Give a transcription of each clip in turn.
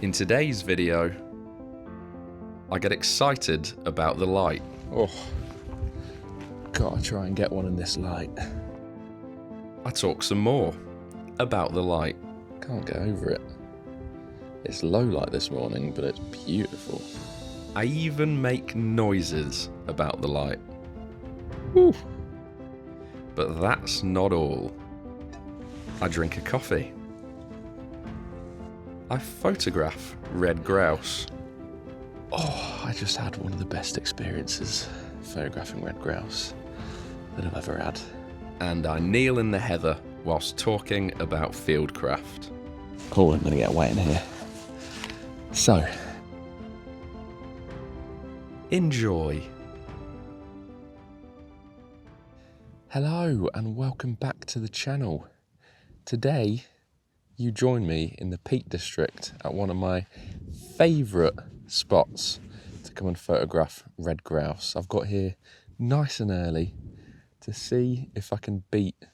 In today's video, I get excited about the light. Oh, gotta try and get one in this light. I talk some more about the light. Can't get over it. It's low light this morning, but it's beautiful. I even make noises about the light. Whew. But that's not all. I drink a coffee. I photograph red grouse. Oh, I just had one of the best experiences photographing red grouse that I've ever had. And I kneel in the heather whilst talking about Fieldcraft. Cool, I'm gonna get wet in here. So, enjoy. hello and welcome back to the channel. Today, you join me in the Peak District at one of my favourite spots to come and photograph red grouse. I've got here nice and early to see if I can beat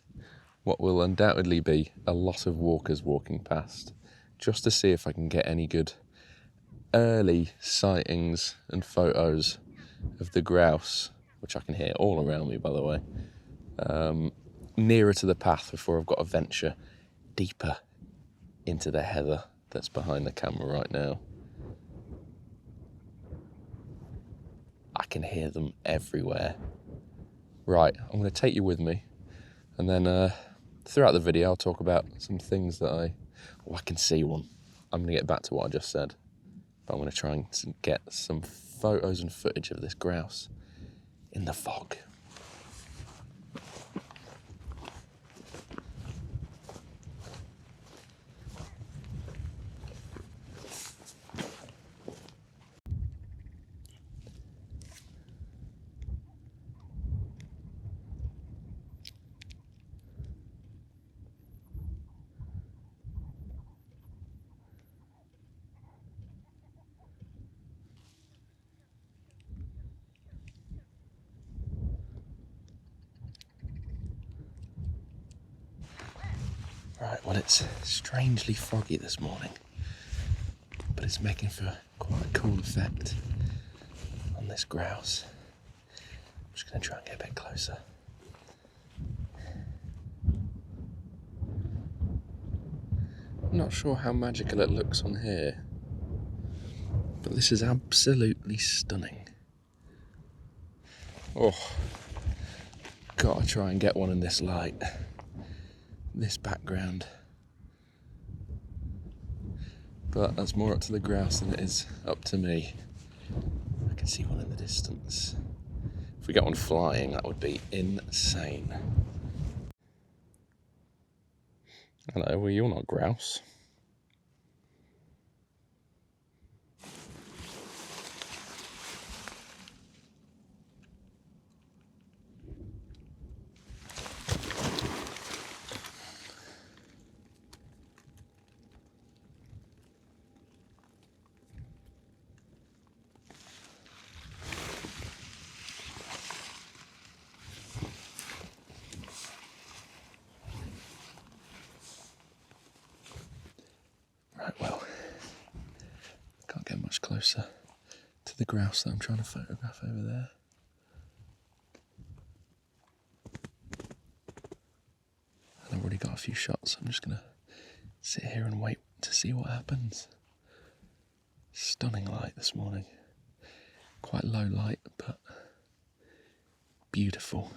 what will undoubtedly be a lot of walkers walking past, just to see if I can get any good early sightings and photos of the grouse, which I can hear all around me, by the way, nearer to the path before I've got to venture deeper into the heather that's behind the camera right now. I can hear them everywhere. Right, I'm going to take you with me, and then throughout the video I'll talk about some things that I can see one. I'm going to get back to what I just said, but I'm going to try and get some photos and footage of this grouse in the fog. Right, well, it's strangely foggy this morning, but it's making for quite a cool effect on this grouse. I'm just going to try and get a bit closer. I'm not sure how magical it looks on here, but this is absolutely stunning. Oh, gotta try and get one in this light. This background, but that's more up to the grouse than it is up to me. I can see one in the distance. If we get one flying, that would be insane. Hello, well, you're not grouse. Right, well, can't get much closer to the grouse that I'm trying to photograph over there. And I've already got a few shots, so I'm just going to sit here and wait to see what happens. Stunning light this morning. Quite low light, but beautiful.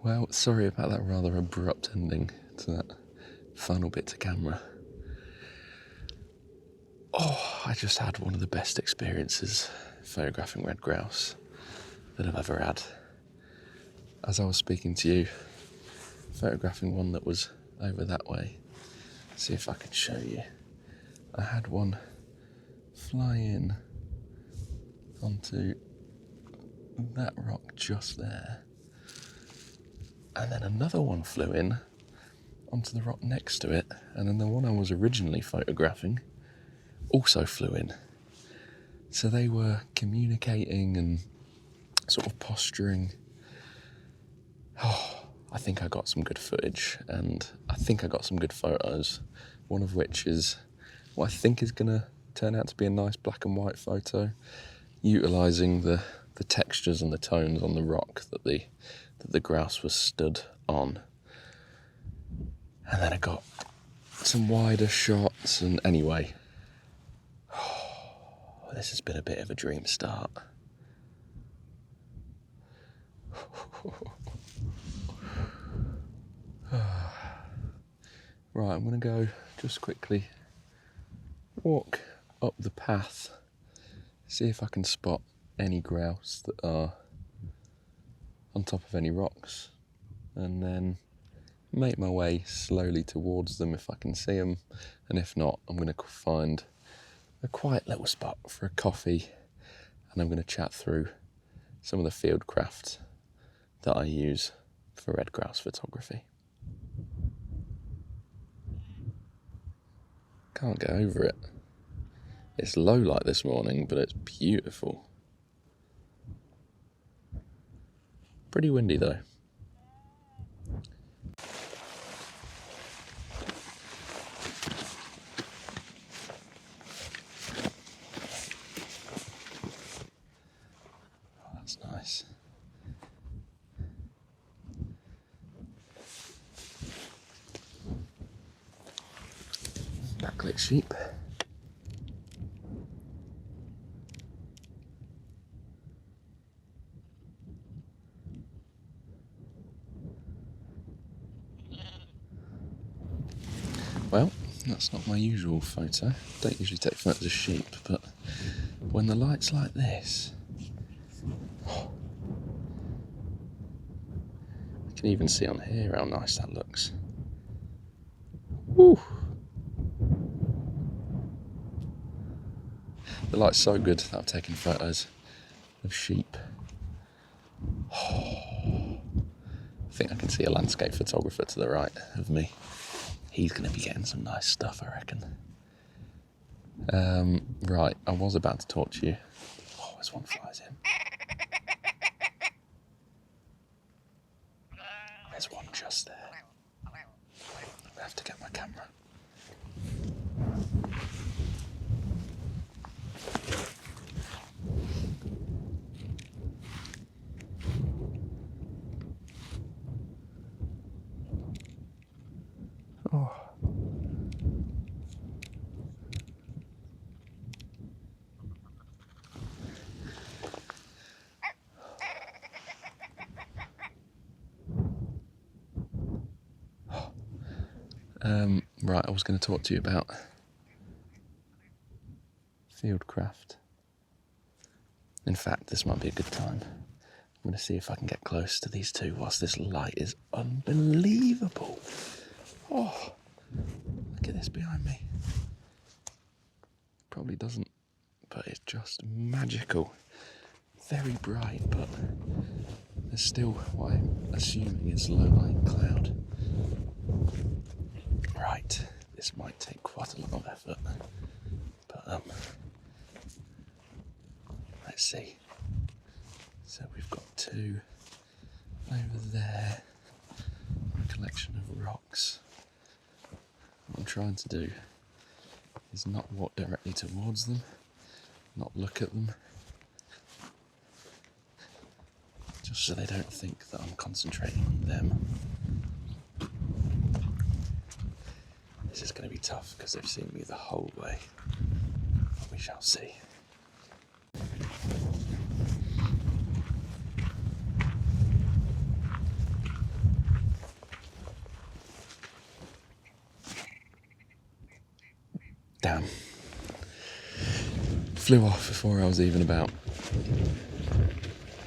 Well, sorry about that rather abrupt ending to that final bit to camera. Oh, I just had one of the best experiences photographing red grouse that I've ever had. As I was speaking to you, photographing one that was over that way. See if I can show you. I had one fly in onto that rock just there. And then another one flew in onto the rock next to it, and then the one I was originally photographing also flew in. So they were communicating and sort of posturing I think I got some good footage, and I think I got some good photos, one of which is what I think is going to turn out to be a nice black and white photo, utilising the textures and the tones on the rock that the grouse was stood on. And then I got some wider shots, and anyway, this has been a bit of a dream start. Right, I'm going to go just quickly walk up the path, see if I can spot any grouse that are on top of any rocks, and then make my way slowly towards them if I can see them, and if not, I'm going to find a quiet little spot for a coffee, and I'm going to chat through some of the Fieldcraft that I use for red grouse photography. Can't get over it. It's low light this morning, but it's beautiful. Pretty windy though. Oh, that's nice. Backlit sheep. Well, that's not my usual photo. I don't usually take photos of sheep, but when the light's like this, you can even see on here how nice that looks. Woo! The light's so good that I've taken photos of sheep. I think I can see a landscape photographer to the right of me. He's going to be getting some nice stuff, I reckon. Right, I was about to talk to you. Oh, there's one flies in. There's one just there. I'm going to have to get my camera. Oh. Right, I was going to talk to you about Fieldcraft. In fact, this might be a good time. I'm going to see if I can get close to these two whilst this light is unbelievable. Oh, look at this behind me. Probably doesn't, but it's just magical. Very bright, but there's still what I'm assuming is low light cloud. Right, this might take quite a lot of effort, but let's see. So we've got two over there, a collection of rocks. What I'm trying to do is not walk directly towards them, not look at them, just so they don't think that I'm concentrating on them. This is going to be tough because they've seen me the whole way, but we shall see. Damn. Flew off before I was even about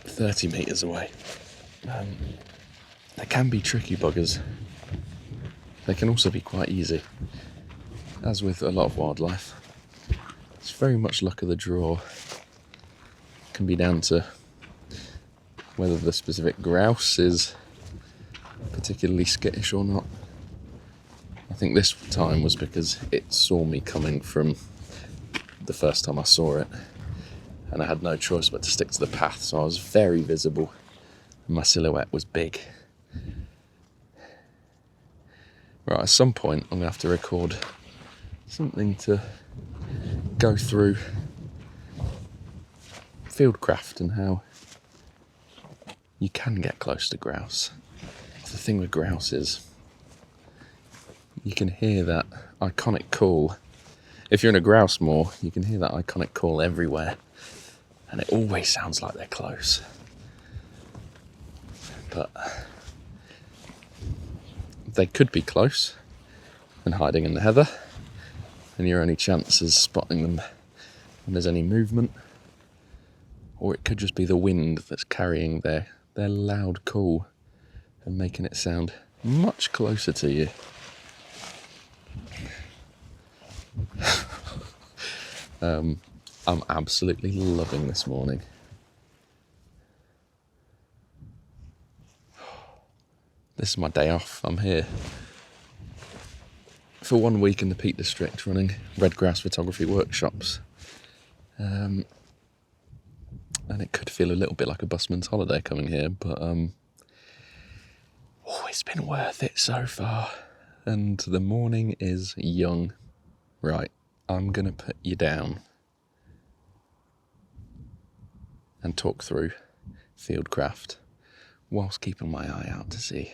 30 metres away. They can be tricky buggers. They can also be quite easy. As with a lot of wildlife, it's very much luck of the draw. It can be down to whether the specific grouse is particularly skittish or not. I think this time was because it saw me coming from the first time I saw it, and I had no choice but to stick to the path, so I was very visible and my silhouette was big. Right, at some point I'm going to have to record something to go through Fieldcraft and how you can get close to grouse. The thing with grouse is you can hear that iconic call. If you're in a grouse moor, you can hear that iconic call everywhere, and it always sounds like they're close. But they could be close and hiding in the heather, and your only chance is spotting them when there's any movement. Or it could just be the wind that's carrying their loud call and making it sound much closer to you. I'm absolutely loving this morning. This is my day off. I'm here for 1 week in the Peak District running Red Grouse photography workshops. And it could feel a little bit like a busman's holiday coming here, but it's been worth it so far. And the morning is young. Right, I'm going to put you down and talk through Fieldcraft whilst keeping my eye out to see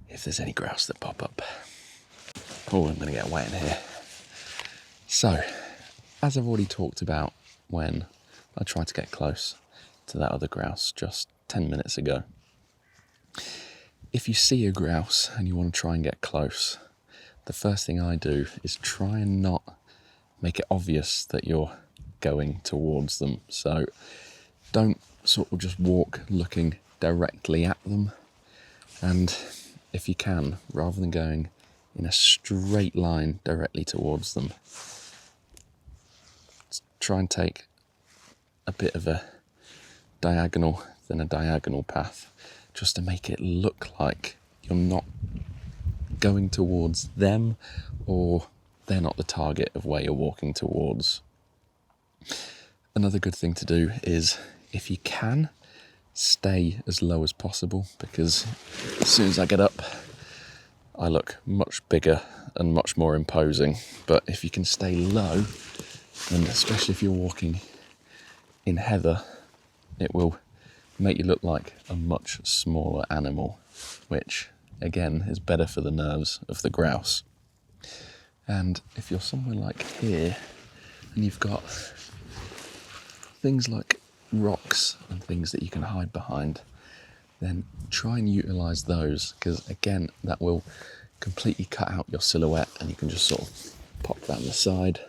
if there's any grouse that pop up. Oh, I'm going to get wet in here. So, as I've already talked about when I tried to get close to that other grouse just 10 minutes ago, if you see a grouse and you want to try and get close, the first thing I do is try and not make it obvious that you're going towards them. So don't sort of just walk looking directly at them. And if you can, rather than going in a straight line directly towards them, try and take a bit of a diagonal path, just to make it look like you're not going towards them or they're not the target of where you're walking towards. Another good thing to do is, if you can, stay as low as possible, because as soon as I get up, I look much bigger and much more imposing. But if you can stay low, and especially if you're walking in heather, it will make you look like a much smaller animal, which again is better for the nerves of the grouse. And if you're somewhere like here and you've got things like rocks and things that you can hide behind, then try and utilise those, because again that will completely cut out your silhouette and you can just sort of pop down the side,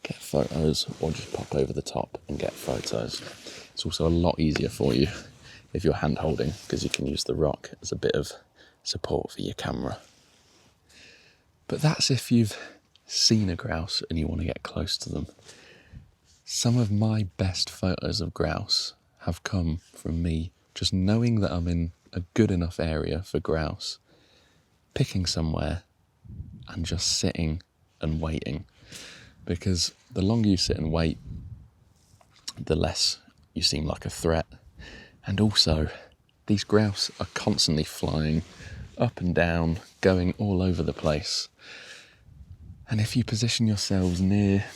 get photos, or just pop over the top and get photos. It's also a lot easier for you if you're hand holding, because you can use the rock as a bit of support for your camera. But that's if you've seen a grouse and you want to get close to them. Some of my best photos of grouse have come from me just knowing that I'm in a good enough area for grouse, picking somewhere and just sitting and waiting. Because the longer you sit and wait, the less you seem like a threat. And also, these grouse are constantly flying up and down, going all over the place. And if you position yourselves near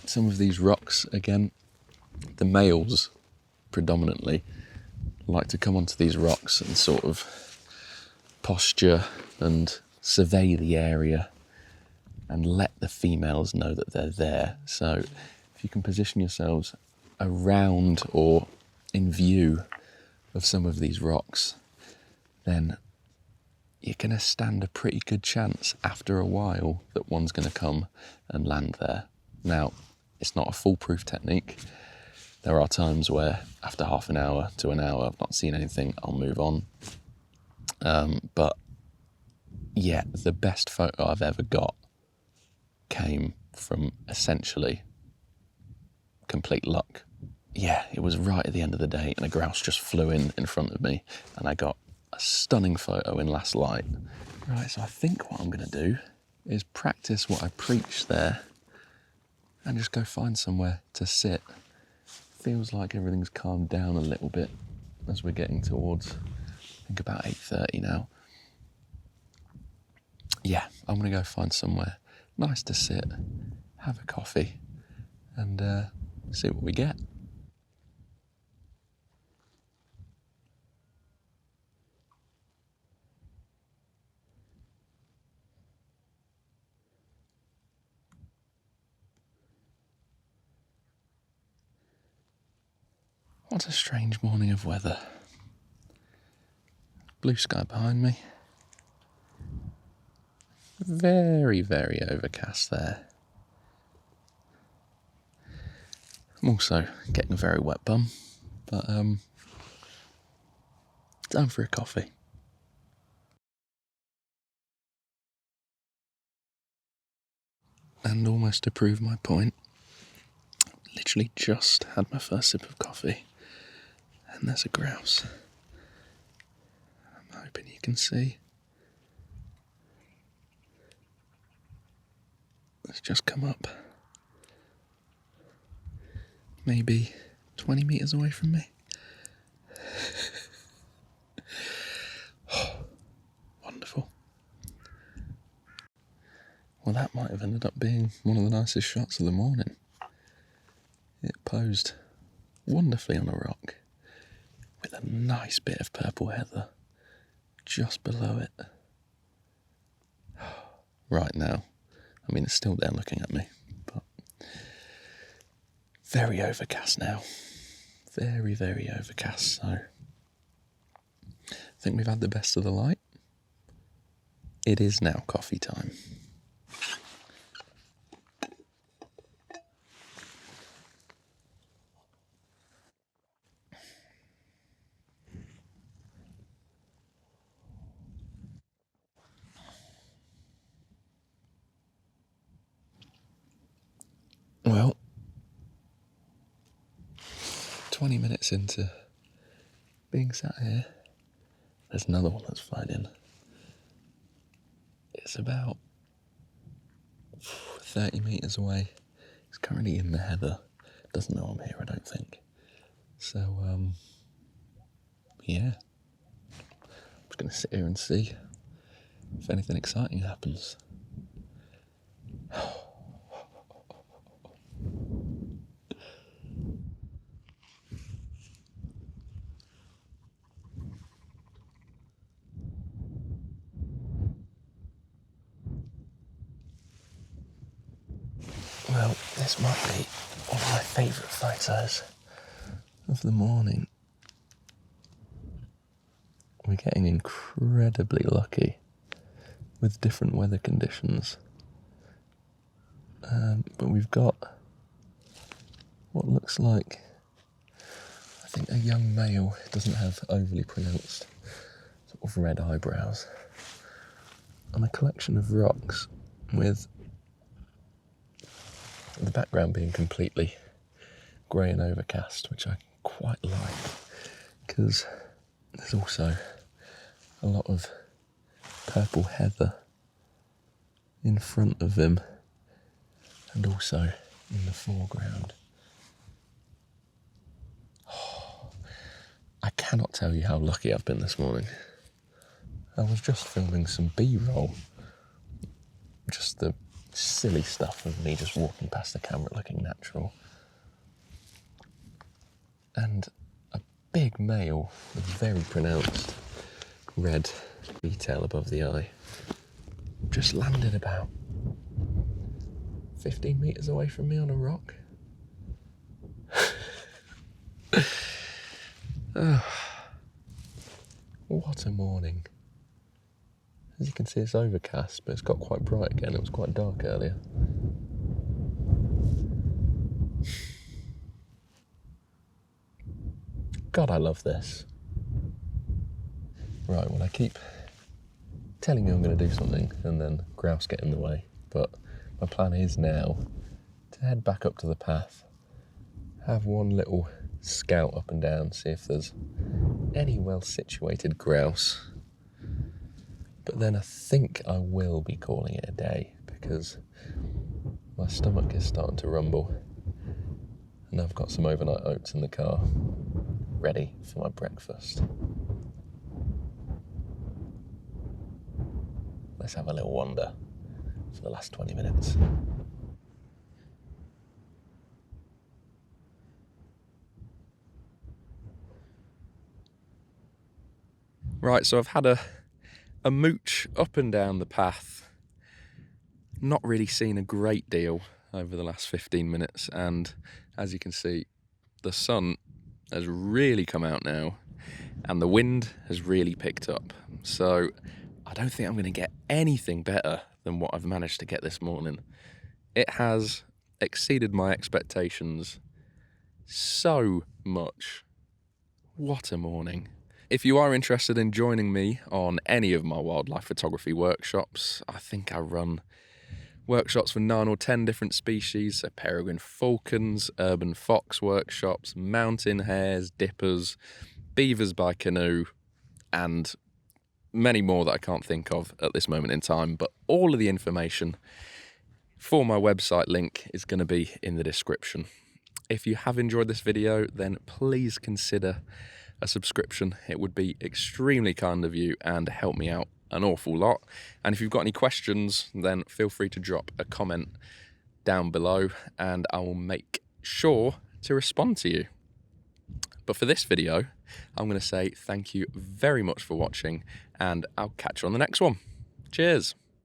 some of these rocks, again, the males predominantly like to come onto these rocks and sort of posture and survey the area and let the females know that they're there. So if you can position yourselves around or in view of some of these rocks, then you're going to stand a pretty good chance after a while that one's going to come and land there. Now, it's not a foolproof technique. There are times where after half an hour to an hour I've not seen anything, I'll move on. But yeah, the best photo I've ever got came from essentially complete luck. Yeah, it was right at the end of the day and a grouse just flew in front of me and I got a stunning photo in last light. Right, so I think what I'm going to do is practice what I preach there and just go find somewhere to sit. Feels like everything's calmed down a little bit as we're getting towards, I think, about 8:30 now. yeah, I'm going to go find somewhere nice to sit, have a coffee, and see what we get. What a strange morning of weather. Blue sky behind me. Very, very overcast there. I'm also getting a very wet bum, but time for a coffee. And almost to prove my point, literally just had my first sip of coffee, and there's a grouse. I'm hoping you can see. It's just come up. Maybe 20 metres away from me. Oh, wonderful. Well, that might have ended up being one of the nicest shots of the morning. It posed wonderfully on a rock with a nice bit of purple heather just below it. Right now, I mean, it's still there looking at me, but very overcast now. Very, very overcast, so I think we've had the best of the light. It is now coffee time. Well, 20 minutes into being sat here, there's another one that's flying in. It's about 30 metres away. It's currently in the heather. Doesn't know I'm here, I don't think. So, yeah. I'm just going to sit here and see if anything exciting happens. Well, this might be one of my favourite photos of the morning. We're getting incredibly lucky with different weather conditions. But we've got what looks like, I think, a young male. It doesn't have overly pronounced sort of red eyebrows. And a collection of rocks with the background being completely grey and overcast, which I quite like, because there's also a lot of purple heather in front of him and also in the foreground. Oh, I cannot tell you how lucky I've been this morning. I was just filming some B-roll, just the silly stuff of me just walking past the camera looking natural. And a big male with very pronounced red detail above the eye just landed about 15 metres away from me on a rock. Oh, what a morning. As you can see, it's overcast, but it's got quite bright again. It was quite dark earlier. God, I love this. Right, well, I keep telling you I'm going to do something and then grouse get in the way, but my plan is now to head back up to the path, have one little scout up and down, see if there's any well-situated grouse. But then I think I will be calling it a day, because my stomach is starting to rumble and I've got some overnight oats in the car ready for my breakfast. let's have a little wander for the last 20 minutes. Right, so I've had a mooch up and down the path, not really seen a great deal over the last 15 minutes, and as you can see, the sun has really come out now and the wind has really picked up. So I don't think I'm going to get anything better than what I've managed to get this morning. It has exceeded my expectations so much. What a morning. If you are interested in joining me on any of my wildlife photography workshops, I think I run workshops for 9 or 10 different species, so peregrine falcons, urban fox workshops, mountain hares, dippers, beavers by canoe, and many more that I can't think of at this moment in time. But all of the information for my website link is going to be in the description. If you have enjoyed this video, then please consider a subscription. It would be extremely kind of you and help me out an awful lot. And if you've got any questions, then feel free to drop a comment down below and I will make sure to respond to you. But for this video, I'm going to say thank you very much for watching and I'll catch you on the next one. Cheers.